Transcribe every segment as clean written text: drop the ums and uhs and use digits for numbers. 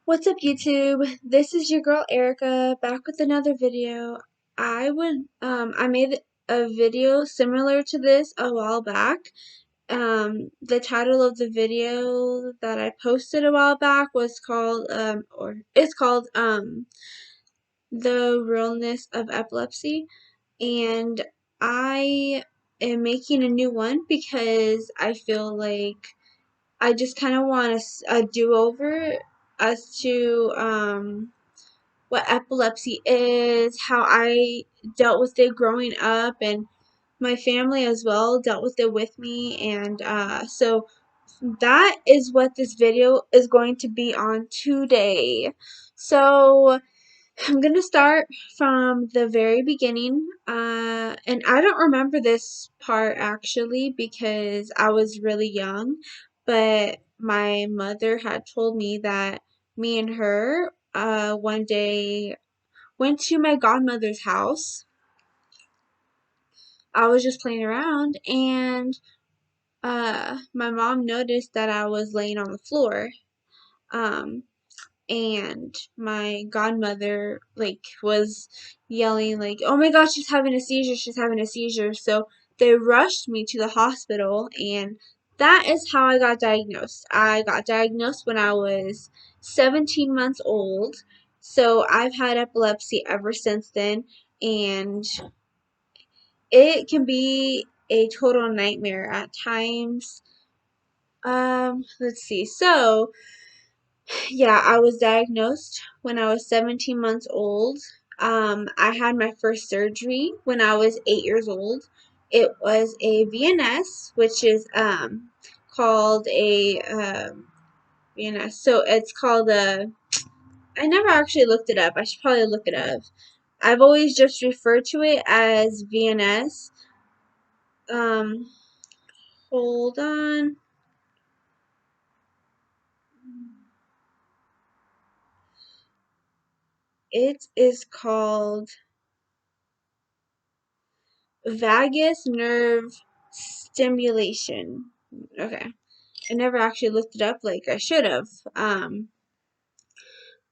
What's up, YouTube? This is your girl Erica back with another video. I made a video similar to this a while back. The title of the video that I posted a while back was called or it's called The Realness of Epilepsy, and I am making a new one because I feel like I just kind of want a do-over as to what epilepsy is, how I dealt with it growing up, and my family as well dealt with it with me. And so that is what this video is going to be on today. So I'm gonna start from the very beginning, and I don't remember this part actually because I was really young, but my mother had told me that me and her one day went to my godmother's house. I was just playing around, and my mom noticed that I was laying on the floor. Um, and my godmother was yelling like, "Oh my gosh, she's having a seizure, she's having a seizure." So they rushed me to the hospital, and that is how I got diagnosed. I got diagnosed when I was 17 months old. So I've had epilepsy ever since then, and it can be a total nightmare at times. Let's see. So yeah, I was diagnosed when I was 17 months old. I had my first surgery when I was 8 years old. It was a VNS, which is called a VNS. So it's called a. I never actually looked it up. I should probably look it up. I've always just referred to it as VNS. Um, Hold on. It is called vagus nerve stimulation. Okay. I never actually looked it up like I should have.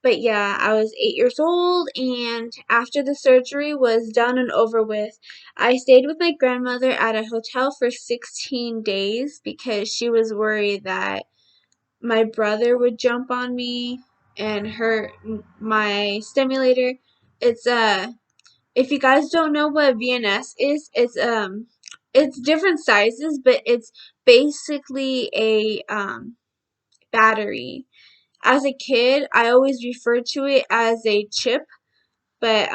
But yeah, I was 8 years old, and after the surgery was done and over with, I stayed with my grandmother at a hotel for 16 days because she was worried that my brother would jump on me and hurt my stimulator. It's if you guys don't know what VNS is, it's different sizes, but it's basically a battery. As a kid, I always referred to it as a chip, but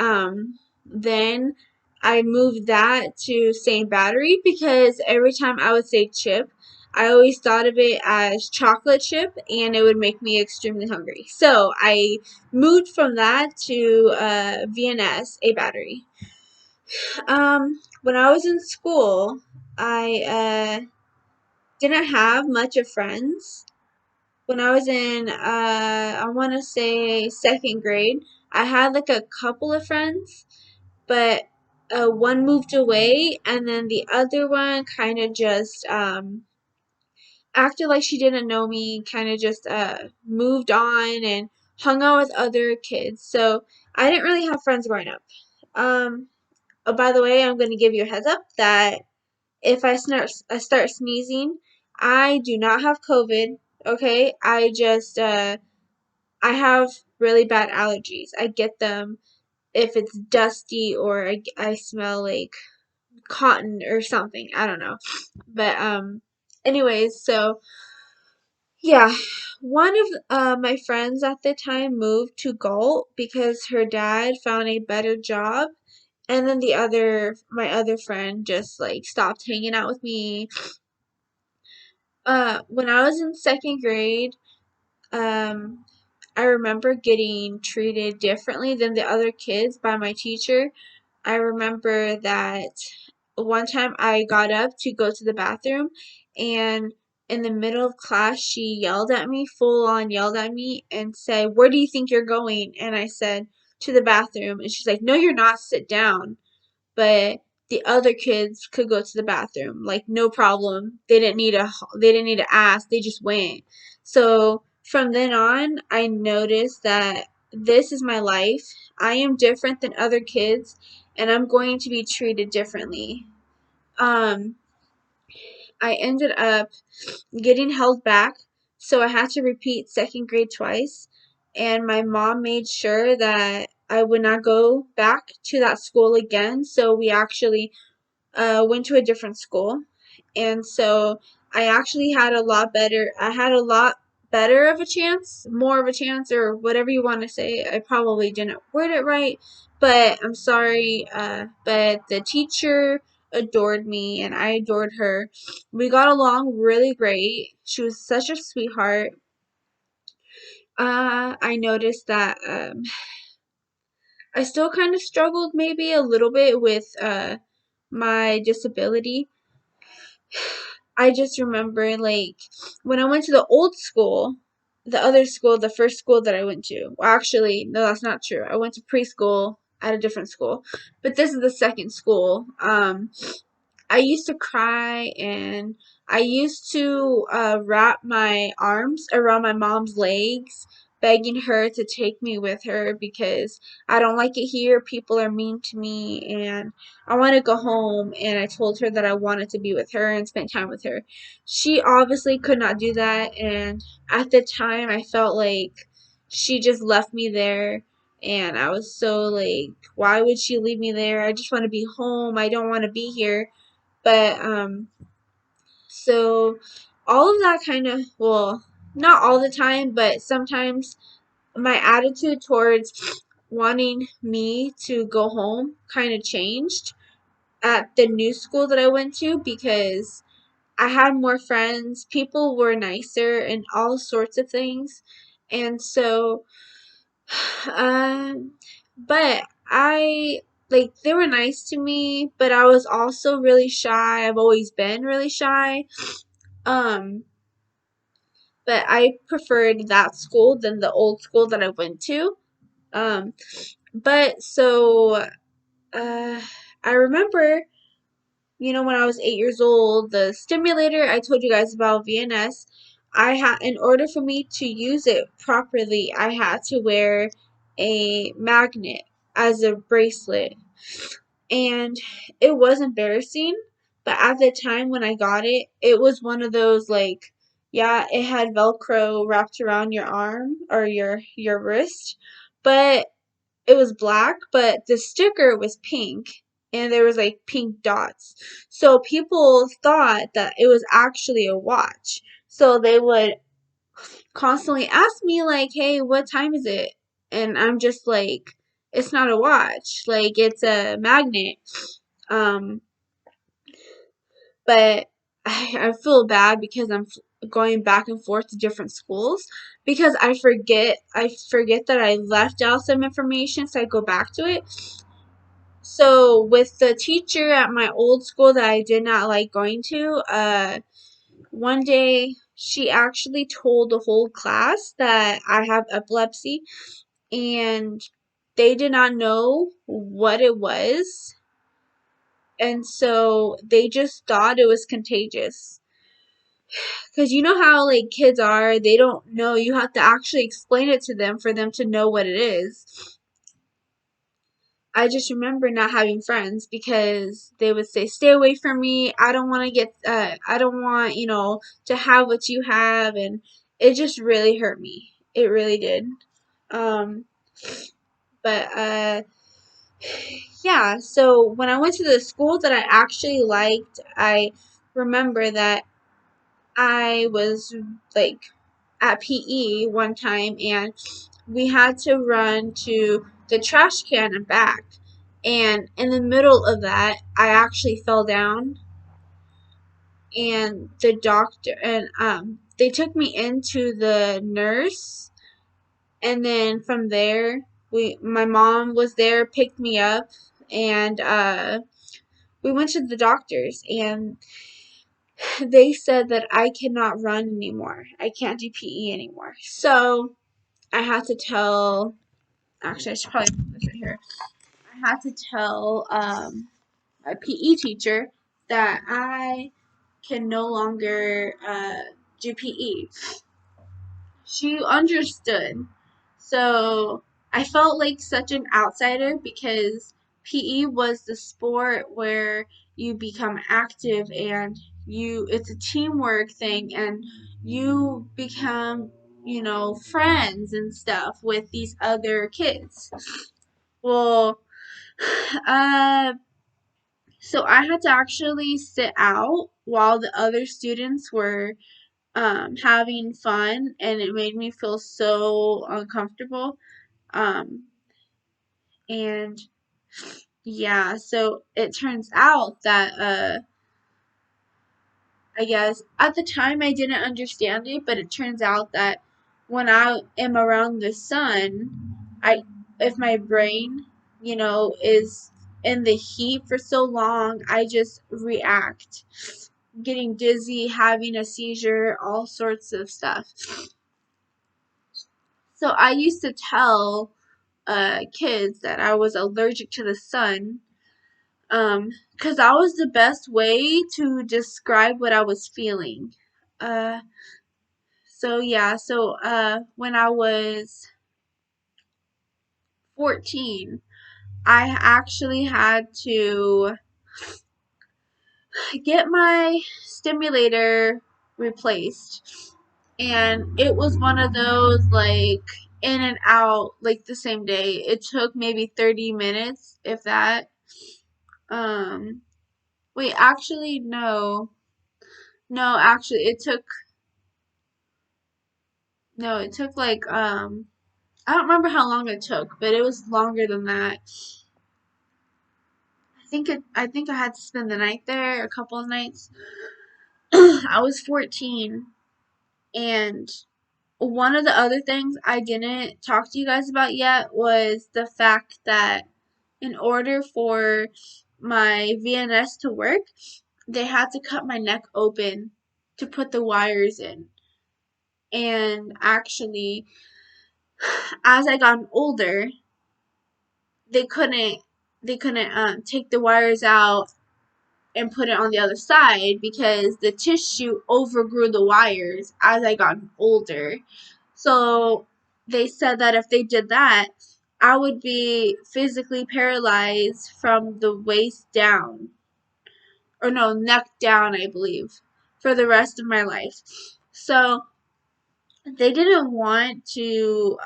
then I moved that to saying battery because every time I would say chip, I always thought of it as chocolate chip, and it would make me extremely hungry. So I moved from that to VNS, a battery. When I was in school, I didn't have much of friends. When I was in, I want to say second grade, I had like a couple of friends, but one moved away, and then the other one kind of just acted like she didn't know me, kind of just moved on and hung out with other kids. So I didn't really have friends growing up. Oh, by the way, I'm going to give you a heads up that if I start sneezing, I do not have COVID. Okay, I just I have really bad allergies. I get them if it's dusty or I smell like cotton or something. I don't know. But anyways, so yeah, one of my friends at the time moved to Galt because her dad found a better job, and then my other friend just like stopped hanging out with me. When I was in second grade, um, I remember getting treated differently than the other kids by my teacher. I remember that one time I got up to go to the bathroom, and in the middle of class, she yelled at me, full on yelled at me, and said, "Where do you think you're going?" And I said, "To the bathroom." And she's like, "No, you're not, sit down." But the other kids could go to the bathroom like no problem. They didn't need to ask, they just went. So from then on, I noticed that this is my life. I am different than other kids, and I'm going to be treated differently. Um, I ended up getting held back, so I had to repeat second grade twice. And my mom made sure that I would not go back to that school again. So we actually went to a different school, and so I actually had a lot better. I had a lot better of a chance, more of a chance, or whatever you want to say. I probably didn't word it right, but I'm sorry. But the teacher adored me, and I adored her. We got along really great. She was such a sweetheart. I noticed that I still kind of struggled maybe a little bit with my disability. I just remember, like, when I went to the old school, the other school, the first school that I went to. Well, actually, no, that's not true. I went to preschool at a different school, but this is the second school. I used to cry, and I used to wrap my arms around my mom's legs, begging her to take me with her because I don't like it here. People are mean to me, and I want to go home. And I told her that I wanted to be with her and spend time with her. She obviously could not do that, and at the time, I felt like she just left me there. And I was so like, why would she leave me there? I just want to be home. I don't want to be here. But so all of that kind of, well, not all the time, but sometimes my attitude towards wanting me to go home kind of changed at the new school that I went to because I had more friends, people were nicer, and all sorts of things. And so um, but I like they were nice to me, but I was also really shy. I've always been really shy. Um, but I preferred that school than the old school that I went to. Um, but so uh, I remember, when I was 8 years old, the stimulator I told you guys about VNS, I had in order for me to use it properly, I had to wear a magnet as a bracelet. And it was embarrassing, but at the time when I got it, it was one of those like, yeah, it had Velcro wrapped around your arm or your wrist, but it was black, but the sticker was pink and there was like pink dots. So people thought that it was actually a watch. So they would constantly ask me like, "Hey, what time is it?" And I'm just like, "It's not a watch. Like it's a magnet." Um, but I feel bad because I'm going back and forth to different schools because I forget that I left out some information, so I go back to it. So with the teacher at my old school that I did not like going to, one day she actually told the whole class that I have epilepsy, and they did not know what it was, and so they just thought it was contagious. Because you know how like kids are, they don't know. You have to actually explain it to them for them to know what it is. I just remember not having friends because they would say, "Stay away from me. I don't want to I don't want, to have what you have." And it just really hurt me. It really did. Um, but yeah, so when I went to the school that I actually liked, I remember that I was like at PE one time, and we had to run to the trash can and back. And in the middle of that, I actually fell down, and the doctor and they took me into the nurse, and then from there, we my mom was there, picked me up, and we went to the doctors, and they said that I cannot run anymore. I can't do PE anymore. So I had to tell. Actually, I should probably put this right here. I had to tell my PE teacher that I can no longer do PE. she understood. So I felt like such an outsider because PE was the sport where you become active and it's a teamwork thing and you become, friends and stuff with these other kids. Well, uh, so I had to actually sit out while the other students were having fun, and it made me feel so uncomfortable. Um, and yeah, so it turns out that I guess at the time I didn't understand it, but it turns out that when I am around the sun, I if my brain, is in the heat for so long, I just react, getting dizzy, having a seizure, all sorts of stuff. So I used to tell kids that I was allergic to the sun, because that was the best way to describe what I was feeling. Uh, so yeah, when I was 14, I actually had to get my stimulator replaced. And it was one of those like in and out like the same day. It took maybe 30 minutes, if that. Um, Wait, actually, no. No, actually, it took like, I don't remember how long it took, but it was longer than that. I think I had to spend the night there, a couple of nights. I was 14, and one of the other things I didn't talk to you guys about yet was the fact that in order for my VNS to work, they had to cut my neck open to put the wires in. And actually, as I got older, they couldn't take the wires out and put it on the other side because the tissue overgrew the wires as I got older. So they said that if they did that, I would be physically paralyzed from the waist down, or no, neck down, I believe, for the rest of my life. So they didn't want to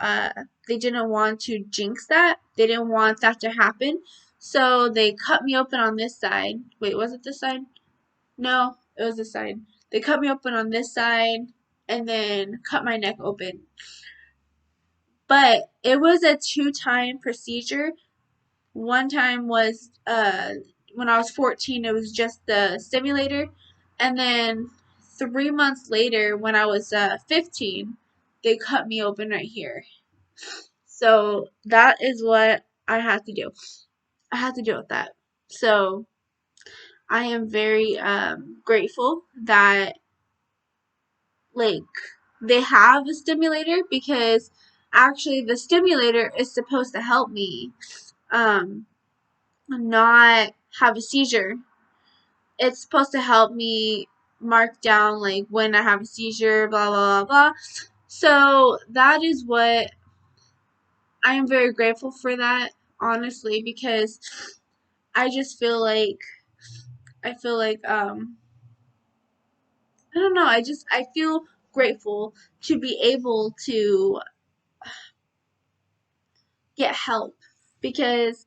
jinx that. They didn't want that to happen. So they cut me open on this side. Wait, was it this side? No, it was this side. They cut me open on this side and then cut my neck open. But it was a two-time procedure. One time was when I was 14, it was just the stimulator, and then 3 months later, when I was 15, they cut me open right here. So that is what I had to do. I had to deal with that. So I am very grateful that like they have a stimulator, because actually the stimulator is supposed to help me um not have a seizure. It's supposed to help me mark down like when I have a seizure, blah blah blah blah. So that is what I am very grateful for, that, honestly, because I just feel like I don't know, I feel grateful to be able to get help, because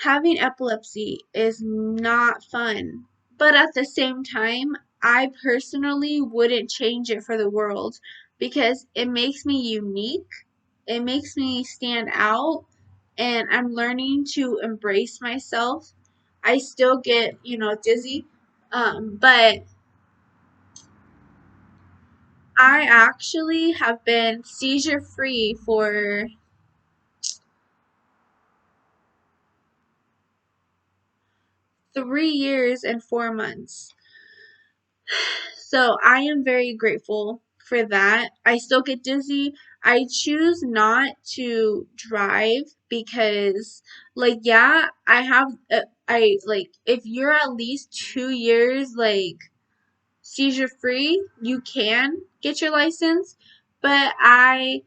having epilepsy is not fun. But at the same time, I personally wouldn't change it for the world, because it makes me unique. It makes me stand out, and I'm learning to embrace myself. I still get, dizzy, but I actually have been seizure free for 3 years and 4 months. So I am very grateful for that. I still get dizzy. I choose not to drive because, like, yeah, I like, if you're at least 2 years, like, seizure free, you can get your license. but I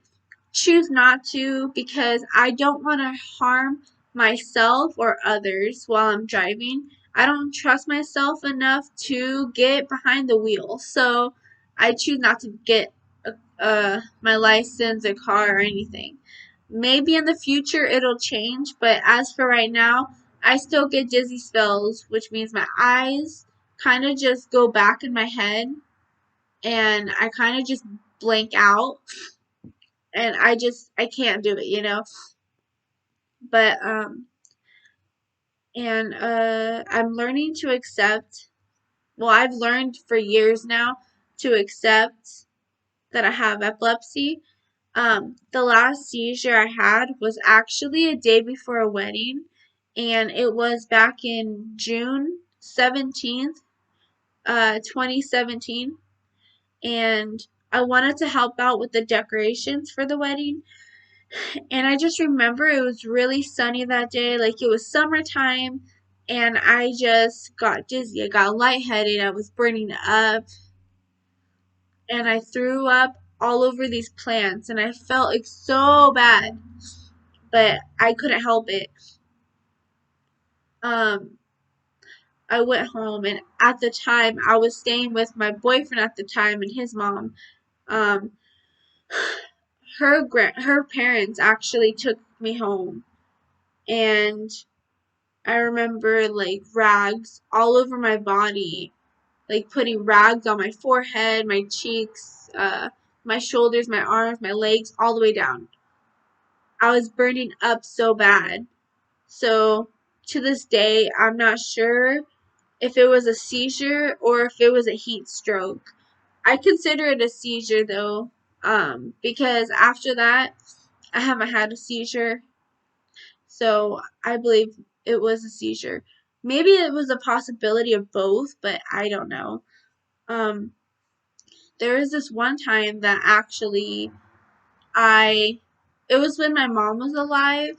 choose not to because I don't want to harm myself or others while I'm driving. I don't trust myself enough to get behind the wheel. So I choose not to get my license, a car, or anything. Maybe in the future it'll change, but as for right now, I still get dizzy spells, which means my eyes kind of just go back in my head and I kind of just blank out and I can't do it. But and I'm learning to accept, well, I've learned for years now to accept that I have epilepsy. The last seizure I had was actually a day before a wedding, and it was back in June 17th, 2017, and I wanted to help out with the decorations for the wedding. And I just remember it was really sunny that day, like it was summertime, and I just got dizzy. I got lightheaded, I was burning up, and I threw up all over these plants, and I felt like so bad, but I couldn't help it. Um, I went home, and at the time, I was staying with my boyfriend at the time and his mom. Um, her parents actually took me home, and I remember like rags all over my body, like putting rags on my forehead, my cheeks, my shoulders, my arms, my legs, all the way down. I was burning up so bad. So to this day, I'm not sure if it was a seizure or if it was a heat stroke. I consider it a seizure though, because after that, I haven't had a seizure. So I believe it was a seizure. Maybe it was a possibility of both, but I don't know. Um, there was this one time that actually I, it was when my mom was alive.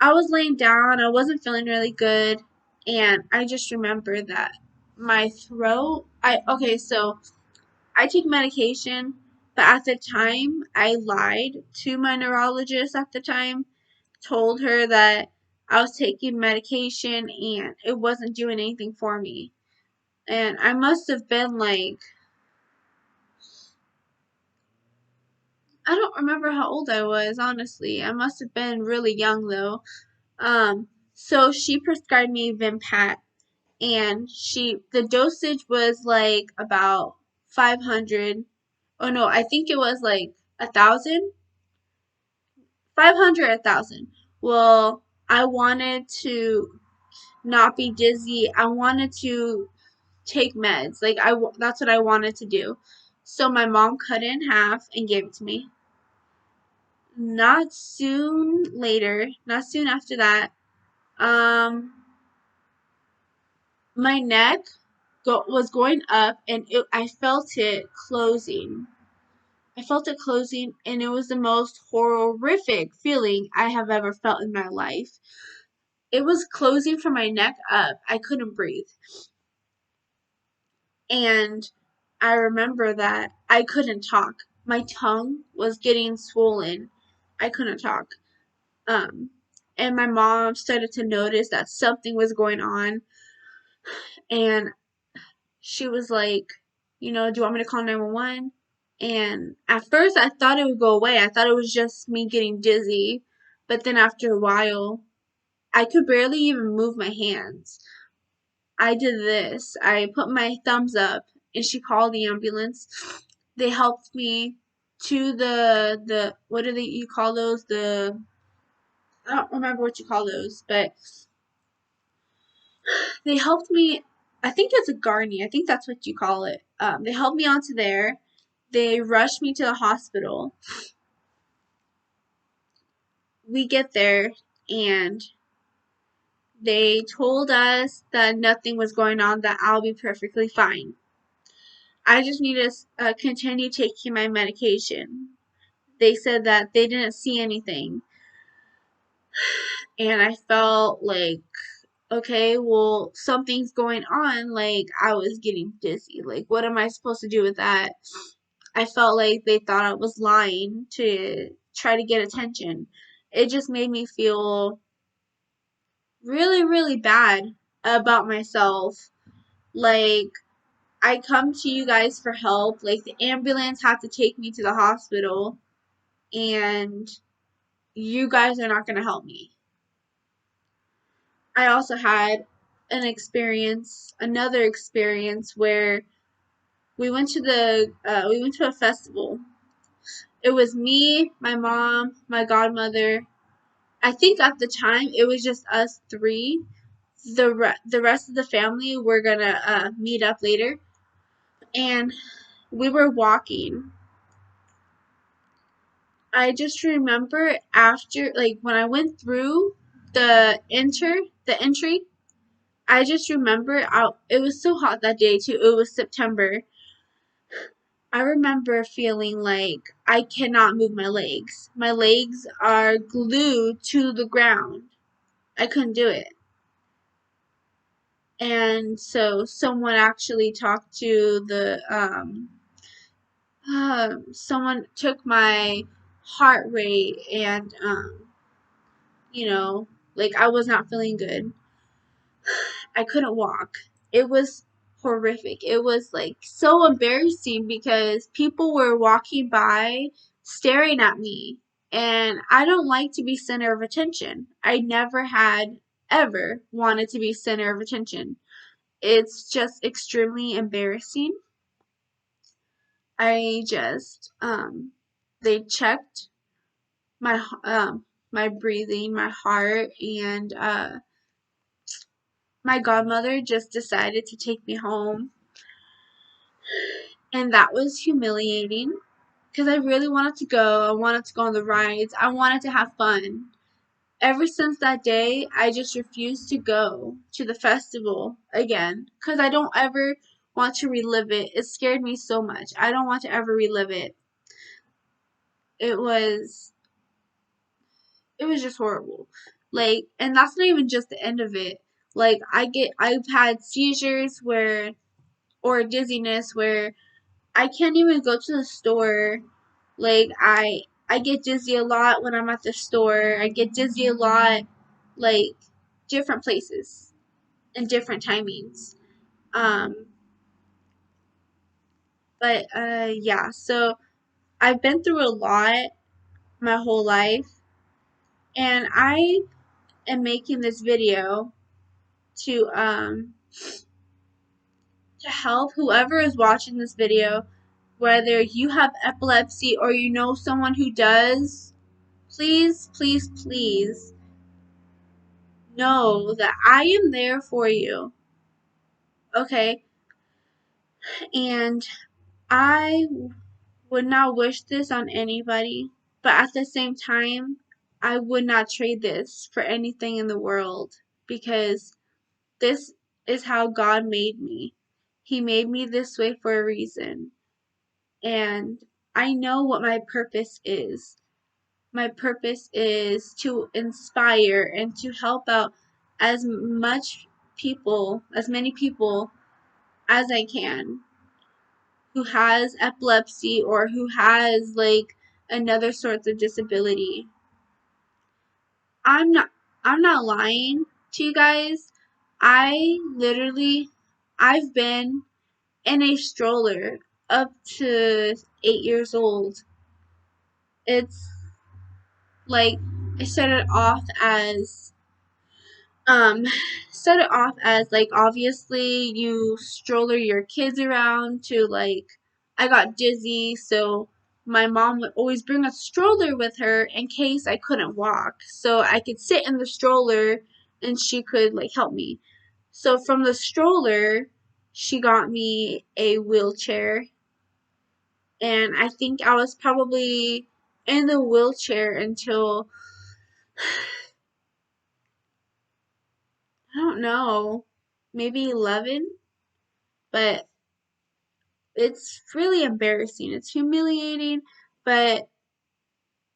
I was laying down, I wasn't feeling really good, and I just remember that my throat, okay, so I take medication, but at the time I lied to my neurologist at the time, told her that I was taking medication and it wasn't doing anything for me. And I must have been like, I don't remember how old I was, honestly. I must have been really young though. So she prescribed me Vimpat, and the dosage was like about 500. Oh no, I think it was like 1,000, 500, 1,000. Well, I wanted to not be dizzy. I wanted to take meds. Like that's what I wanted to do. So my mom cut it in half and gave it to me. Not soon after that, um, my neck was going up, and I felt it closing. I felt it closing, and it was the most horrific feeling I have ever felt in my life. It was closing from my neck up. I couldn't breathe. And I remember that I couldn't talk. My tongue was getting swollen. I couldn't talk. Um, and my mom started to notice that something was going on, and she was like, do you want me to call 911? And at first I thought it would go away. I thought it was just me getting dizzy. But then after a while, I could barely even move my hands. I did this. I put my thumbs up and she called the ambulance. They helped me to the what do you call those? I don't remember what you call those, but they helped me. I think it's a Garney. I think that's what you call it. They helped me onto there. They rushed me to the hospital. We get there and they told us that nothing was going on, that I'll be perfectly fine. I just need to continue taking my medication. They said that they didn't see anything. And I felt like, okay, well, something's going on. Like, I was getting dizzy. Like, what am I supposed to do with that? I felt like they thought I was lying to try to get attention. It just made me feel really, really bad about myself. Like, I come to you guys for help. Like, the ambulance had to take me to the hospital, and you guys are not going to help me. I also had another experience where we went to a festival. It was me, my mom, my godmother. I think at the time it was just us three. The rest of the family were gonna meet up later, and we were walking. I just remember after, like, when I went through the entry, I just remember it was so hot that day too. It was September. I remember feeling like I cannot move my legs. My legs are glued to the ground. I couldn't do it. And so someone actually talked to someone took my heart rate, and you know, like, I was not feeling good. I couldn't walk. It was horrific. It was like so embarrassing because people were walking by staring at me, and I don't like to be center of attention. I never had ever wanted to be center of attention. It's just extremely embarrassing. I just they checked my breathing, my heart, and my godmother just decided to take me home, and that was humiliating because I really wanted to go. I wanted to go on the rides. I wanted to have fun. Ever since that day, I just refused to go to the festival again because I don't ever want to relive it. It scared me so much. I don't want to ever relive it. It was it was just horrible. Like, and that's not even just the end of it. Like, I've had seizures where or dizziness where I can't even go to the store. Like, I get dizzy a lot when I'm at the store. I get dizzy a lot, like, different places and different timings. Um but yeah, so I've been through a lot my whole life, and I am making this video to help whoever is watching this video, whether you have epilepsy or you know someone who does. Please, please, please know that I am there for you. Okay? And I would not wish this on anybody, but at the same time, I would not trade this for anything in the world because this is how God made me. He made me this way for a reason. And I know what my purpose is. My purpose is to inspire and to help out as many people as I can who has epilepsy or who has, like, another sort of disability. I'm not I'm not lying to you guys. I literally I've been in a stroller up to 8 years old. It's like I um set it off as like, obviously you stroller your kids around to, like, I got dizzy, so my mom would always bring a stroller with her in case I couldn't walk, so I could sit in the stroller and she could, like, help me. So from the stroller she got me a wheelchair, and I think I was probably in the wheelchair until, I don't know, maybe 11. But it's really embarrassing. It's humiliating, but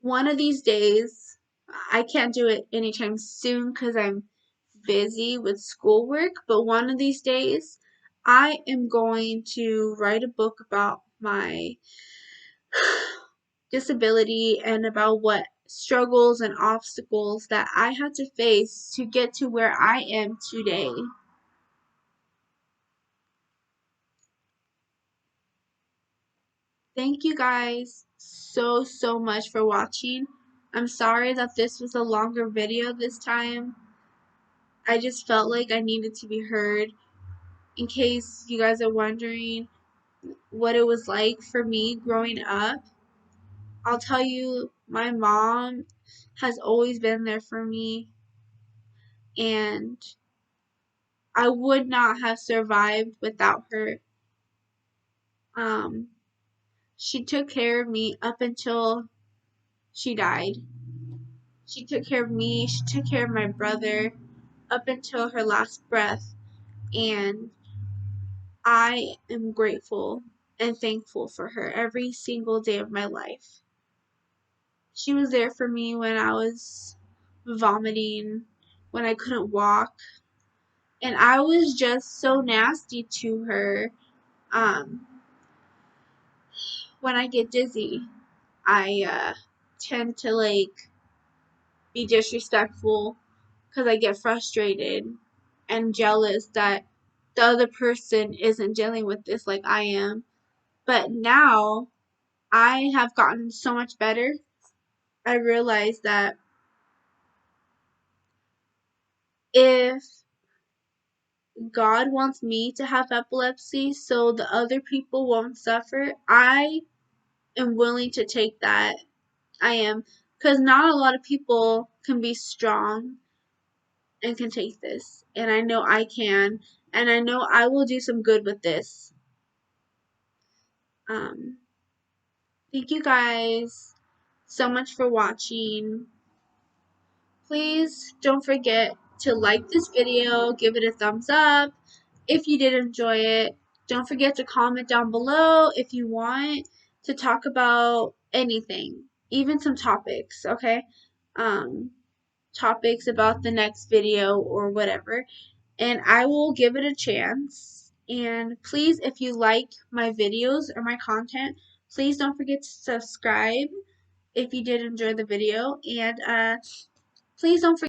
one of these days, I can't do it anytime soon because I'm busy with schoolwork, but one of these days, I am going to write a book about my disability and about what struggles and obstacles that I had to face to get to where I am today. Thank you guys so much for watching. I'm sorry that this was a longer video this time. I just felt like I needed to be heard. In case you guys are wondering what it was like for me growing up, I'll tell you, my mom has always been there for me, and I would not have survived without her. Um, she took care of me up until she died. She took care of me, she took care of my brother up until her last breath, and I am grateful and thankful for her every single day of my life. She was there for me when I was vomiting, when I couldn't walk, and I was just so nasty to her. When I get dizzy, I tend to be disrespectful because I get frustrated and jealous that the other person isn't dealing with this like I am. But now I have gotten so much better. I realize that if God wants me to have epilepsy so the other people won't suffer, I am willing to take that. I am. Because not a lot of people can be strong and can take this. And I know I can. And I know I will do some good with this. Um, Thank you guys so much for watching. Please don't forget to like this video, give it a thumbs up if you did enjoy it. Don't forget to comment down below if you want to talk about anything, even some topics, okay? Topics about the next video or whatever, and I will give it a chance. And please, if you like my videos or my content, please don't forget to subscribe if you did enjoy the video, and please don't forget